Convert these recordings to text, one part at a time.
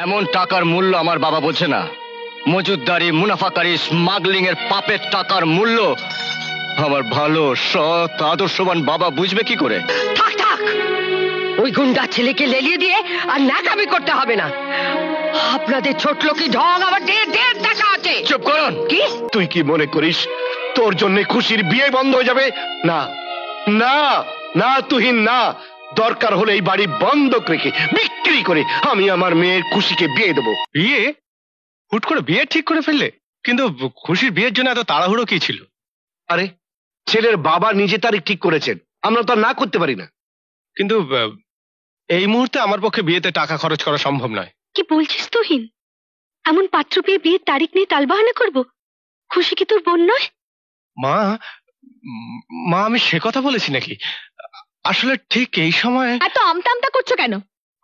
এমন টাকার মূল্য আমার বাবা বোঝে না। মজুদদারি, মুনাফাকারী, স্মাগলিং এর পাপের টাকার মূল্য আমার ভালো সৎ আদর্শবান বাবা বুঝবে কি করে? থাক থাক, ওই গুন্ডা ছেলেকে লেলিয়ে দিয়ে আর ন্যাকামি করতে হবে না। আপনাদের ছোট লোকি ঢং আবার ঢের টাকা আছে। চুপ করুন। কি তুই কি মনে করিস তোর জন্য খুশির বিয়ে বন্ধ হয়ে যাবে? না না না তুহিন, না। দরকার হলে এই বাড়ি বন্ধক রেখে বিক্রি করে আমি আমার মেয়ের খুশিকে বিয়ে দেবো। বিয়ে? হুট করে বিয়ে ঠিক করে ফেললে? কিন্তু খুশির বিয়ের জন্য এত তাড়াহুড়ো কি ছিল? আরে ছেলের বাবা নিজে তারিখ ঠিক করেছেন, আমরা তো আর না করতে পারি না। কিন্তু এই মুহূর্তে আমার পক্ষে বিয়েতে টাকা খরচ করা সম্ভব নয়। কি বলছিস তুহিন? এমন পাত্র পেয়ে বিয়ের তারিখ নিয়ে তালবাহানা করবো? খুশি কি তোর বোন নয়? মা, মা আমি সে কথা বলেছি নাকি? আসলে ঠিক এই সময় এত আমতা আমতা করছো কেন?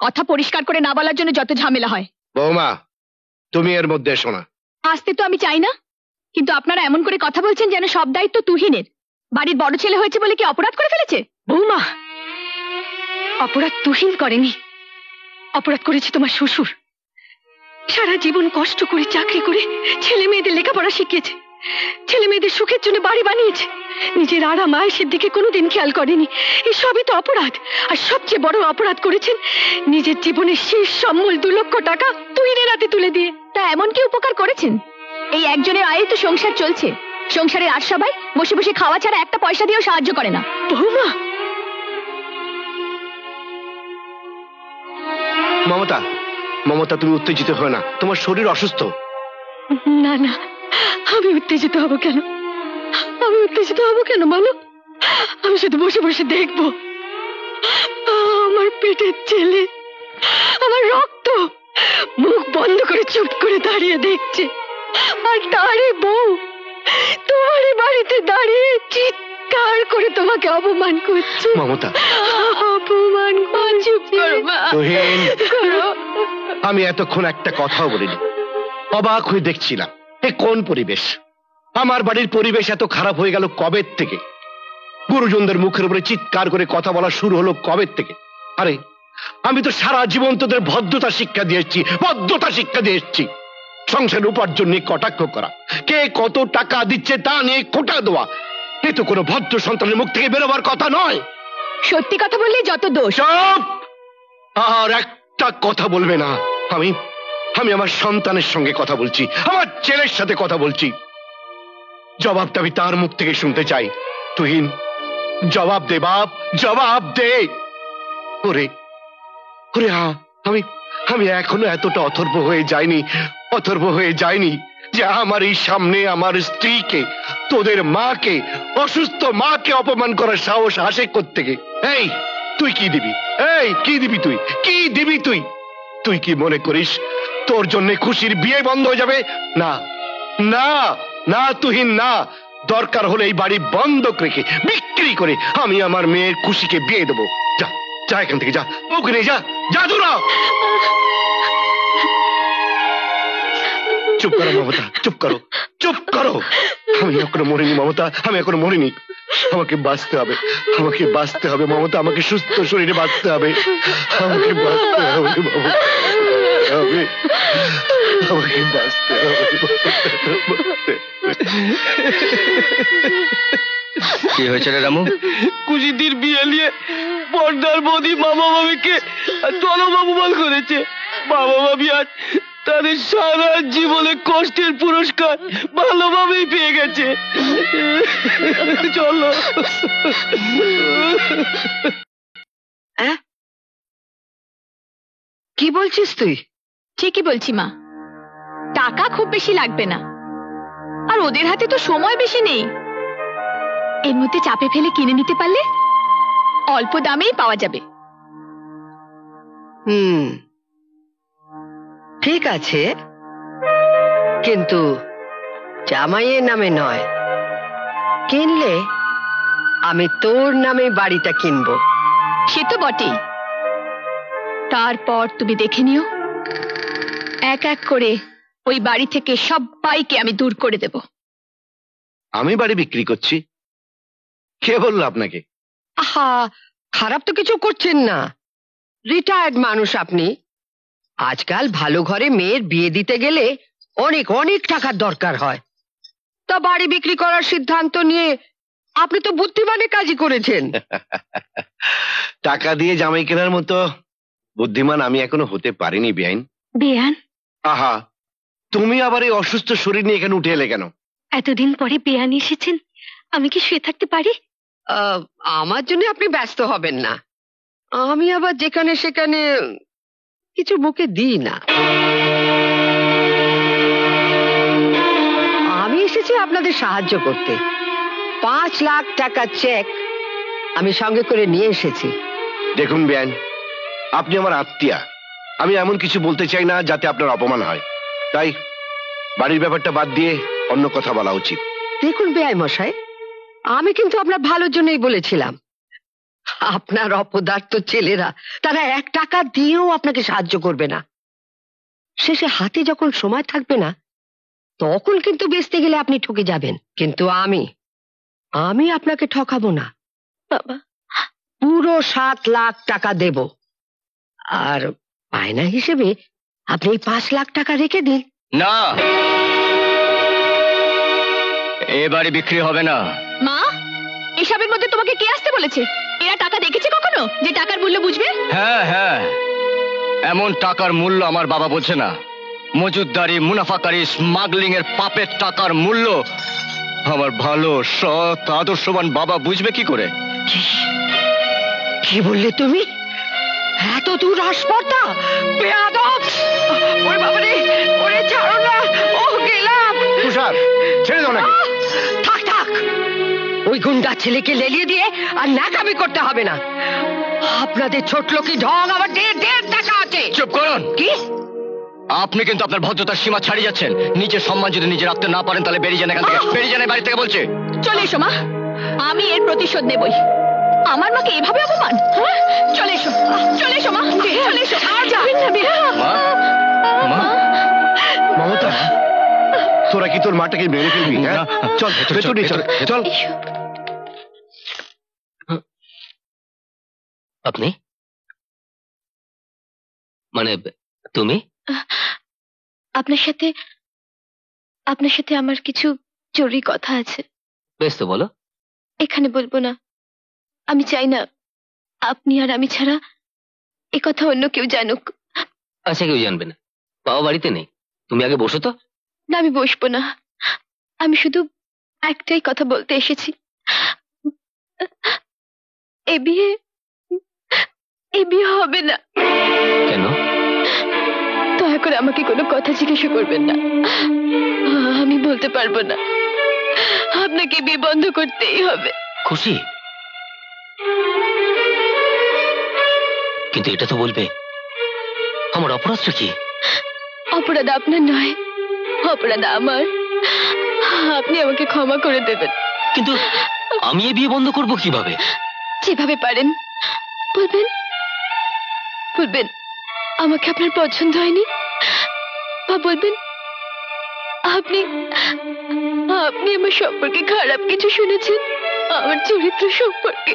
কথা পরিষ্কার করে না বলার জন্য যত ঝামেলা হয়। বৌমা তুমি এর মধ্যে এসো না। আসতে তো আমি চাই না, কিন্তু আপনারা এমন করে কথা বলছেন যেন সব দায়িত্ব তুহিনের। বাড়ির বড় ছেলে হয়েছে বলে কি অপরাধ করে ফেলেছে? বৌমা, অপরাধ তুহিন করেনি, অপরাধ করেছে তোমার শ্বশুর। সারা জীবন কষ্ট করে চাকরি করে ছেলে মেয়েদের লেখাপড়া শিখিয়েছে, ছেলে মেয়েদের সুখের জন্য বাড়ি বানিয়েছে, নিজের আরাম আয়েসের দিকে কোনোদিন খেয়াল করেনি। এই সবই তো অপরাধ। আর সবচেয়ে বড় অপরাধ করেছেন নিজের জীবনের শেষ সম্বল 2 লক্ষ টাকা তুহিনের হাতে তুলে দিয়ে। তা এমন কি উপকার করেছেন? এই একজনের আয়ে তো সংসার চলছে। সংসারের আর সবাই বসে বসে খাওয়া ছাড়া একটা পয়সা দিয়েও সাহায্য করে না। বৌমা, মমতা, মমতা তুমি উত্তেজিত হও না, তোমার শরীর অসুস্থ। না না, আমি উত্তেজিত হব কেন? আমি উত্তেজিত হব কেন বলো? আমি শুধু বসে বসে দেখবো আমার পেটের ছেলে, আমার রক্ত মুখ বন্ধ করে চুপ করে দাঁড়িয়ে দেখছে। আর তারই বউ তোমারই বাড়িতে দাঁড়িয়ে চিৎকার করে তোমাকে অপমান করছে। মমতা, অপমান করছে। তুহিন, আমি এতক্ষণ একটা কথাও বলিনি। অবাক হয়ে দেখছিলাম এ কোন পরিবেশ। আমার বাড়ির পরিবেশ এত খারাপ হয়ে গেল কবে থেকে? গুরুজনদের মুখের উপরে চিৎকার করে কথা বলা শুরু হলো কবে থেকে? আরে আমি তো সারা জীবন তোদের ভদ্রতা শিক্ষা দিয়ে এসেছি, ভদ্রতা শিক্ষা দিয়ে এসেছি। সংসার উপার্জন নিয়ে কটাক্ষ করা, কে কত টাকা দিচ্ছে তা নিয়ে খোঁটা দেওয়া, এ তো কোনো ভদ্র সন্তানের মুখ থেকে বেরোবার কথা নয়। সত্যি কথা বললে যত দোষ। চুপ! আর একটা কথা বলবে না। আমি আমি আমার সন্তানের সঙ্গে কথা বলছি, আমার ছেলের সাথে কথা বলছি। জবাবটা আমি তার মুখ থেকে শুনতে চাই। তুহিন, জবাব দে বাপ, জবাব দে। ওরে ওরে, আমি এখনো এতটা অথর্ব হয়ে যায়নি যে আমার এই সামনে আমার স্ত্রীকে, তোদের মাকে, অসুস্থ মাকে অপমান করার সাহস আসে কোত্থেকে? এই তুই কি দিবি? এই কি দিবি তুই? কি দিবি তুই? তুই কি মনে করিস তোর জন্য খুশির বিয়ে বন্ধ হয়ে যাবে? না না না তুহিন, না। দরকার হলে এই বাড়ি বন্ধক রেখে বিক্রি করে আমি আমার মেয়ের খুশিকে বিয়ে দেবো। যা যা এখান থেকে, যা ওখানে, যা যা দূর হ। চুপ করো মমতা, চুপ করো, চুপ করো। আমি এখনো মরিনি মমতা, আমি এখনো মরিনি। আমাকে বাঁচতে হবে, আমাকে বাঁচতে হবে মমতা, আমাকে সুস্থ শরীরে বাঁচতে হবে, আমাকে বাঁচতে হবে মমতা, আমাকে বাঁচতে হবে। কি হয়েছে রে রামু? খুশিদির বিয়ে নিয়ে পর্দার বৌদি মামা মামিকে অপমান করেছে। মামা মামি আজ তাদের সারা জীবনে কষ্টের পুরস্কার ভালোভাবেই পেয়ে গেছে। চলো। কি বলছিস তুই? ঠিকই বলছি মা, টাকা খুব বেশি লাগবে না, আর ওদের হাতে তো সময় বেশি নেই। এর মধ্যে চাপে ফেলে কিনে নিতে পারলে অল্প দামেই পাওয়া যাবে। ঠিক আছে, কিন্তু জামাইয়ের নামে নয়। কিনলে আমি তোর নামে বাড়িটা কিনবো। সে তো বটেই। তারপর তুমি দেখে নিও, এক এক করে ওই বাড়ি থেকে সবাইকে আমি দূর করে দেব। আমি বাড়ি বিক্রি করছি? কে বললো আপনাকে? আহা, খারাপ তো কিছু করছেন না, রিটায়ার্ড মানুষ আপনি। আজকাল ভালো ঘরে মেয়ের বিয়ে দিতে গেলে অনেক অনেক টাকার দরকার হয়। তা বাড়ি বিক্রি করার সিদ্ধান্ত নিয়ে আপনি তো বুদ্ধিমানের কাজই করেছেন। টাকা দিয়ে জামাই কেনার মতো বুদ্ধিমান আমি এখনো হতে পারিনি বেআইন। বেয়ান, আহা, তুমি আবার এই অসুস্থ শরীর নিয়ে এখানে উঠে এলে কেন? এতদিন পরে বেয়ান এসেছেন, আমি কি শুয়ে থাকতে পারি? আমার জন্য আপনি ব্যস্ত হবেন না। আমি আবার যেখানে সেখানে কিছু মুখে দিই না। আমি এসেছি আপনাদের সাহায্য করতে। 5 লাখ টাকা চেক আমি সঙ্গে করে নিয়ে এসেছি। দেখুন বেআইন, আপনি আমার আত্মীয়া। আমি এমন কিছু বলতে চাই না যাতে আপনার অপমান হয়, তাই বাড়ির ব্যাপারটা বাদ দিয়ে অন্য কথা বলা উচিত। দেখুন বেআই মশাই, আমি কিন্তু আপনার ভালোর জন্যই বলেছিলাম। আপনার অপদার্থ ছেলেরা তারা 1 টাকা দিয়েও আপনাকে সাহায্য করবে না। শেষে হাতে যখন সময় থাকবে না, তখন কিন্তু বেচতে গেলে আপনি ঠকে যাবেন। কিন্তু আমি আপনাকে ঠকাবো না। বাবা, পুরো 7 লাখ টাকা দেব। আর বায়না হিসেবে আপনি এই 5 লাখ টাকা রেখে দিন। না, এ বাড়ি বিক্রি হবে না। মা, এসবের মধ্যে তোমাকে কে আসতে বলেছে? এরা টাকা দেখেছে কখনো যে টাকার মূল্য বুঝবে? হ্যাঁ হ্যাঁ, এমন টাকার মূল্য আমার বাবা বোঝে না। মজুদদারি, মুনাফাকারি, স্মাগলিং এর পাপের টাকার মূল্য আমার ভালো সৎ আদর্শবান বাবা বুঝবে কি করে? কি বললে তুমি? এত দূর আসপর্দা, বেয়াদব! ওরে বাবারে, ওরে ছাড়ো না, ও গেলাম। তুষার, ছেড়ে দাও নাকি? থাক থাক, ওই গুন্ডা ছেলেকে লেলিয়ে দিয়ে আর নাকামি করতে হবে না। আপনাদের ছোট লোকি ঢং আমার ঢের টাকা আছে। চুপ করুন। কি? আপনি কিন্তু আপনার ভদ্রতার সীমা ছাড়িয়ে যাচ্ছেন। নিজের সম্মান যদি নিজে রাখতে না পারেন তাহলে বেরিয়ে যান এখান থেকে। বেরিয়ে যান এই বাড়ি থেকে বলছে। চলে এসো মা, আমি এর প্রতিশোধ নেবই। আমার মাকে এভাবে অপমান? চলে এসো, চলে এসো মা, চলে এসো। মা, মা, মমতা, তোরা কি তোর মাটাকে মেরে ফেলবি? হ্যাঁ, চল ভেতরে চল, চল। আপনি মানে তুমি? আপনার সাথে আমার কিছু জরুরি কথা আছে। বেশ, তো বলো। এখানে বলবো না। আমি চাই না আপনি আর আমি ছাড়া এ কথা অন্য কেউ জানুক। আচ্ছা, কেউ জানবে না। বাবা বাড়িতে নেই, তুমি আগে বসো তো। না, আমি বসবো না। আমি শুধু একটাই কথা বলতে এসেছি। এ বিয়ে হবে না। কেন? দয়া করে আমাকে কোনো কথা জিজ্ঞাসা করবেন না। আমি বলতে পারবো না। আপনাকে বিয়ে বন্ধ করতেই হবে। খুশি, কিন্তু এটা তো বলবে আমার অপরাধটা কি? অপরাধ আপনার নয়, অপরাধ আমার। আপনি আমাকে ক্ষমা করে দেবেন। কিন্তু আমি এই বিয়ে বন্ধ করব কিভাবে? যেভাবে পারেন বলবেন আমাকে আপনার পছন্দ হয়নি, বা বলবেন আপনি আমার সম্পর্কে খারাপ কিছু শুনেছেন, আমার চরিত্র সম্পর্কে।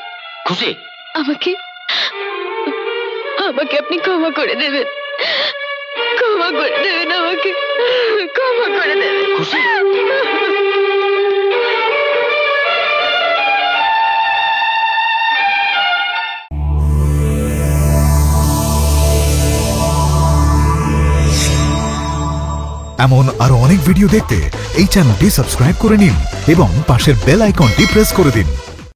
খুশি, আমাকে আপনি ক্ষমা করে দেবেন। ক্ষমা করে দেবেন আমাকে, ক্ষমা করে দেবেন। খুশি, এমন আরো অনেক ভিডিও দেখতে এই চ্যানেলটি সাবস্ক্রাইব করে নিন এবং পাশের বেল আইকনটি প্রেস করে দিন।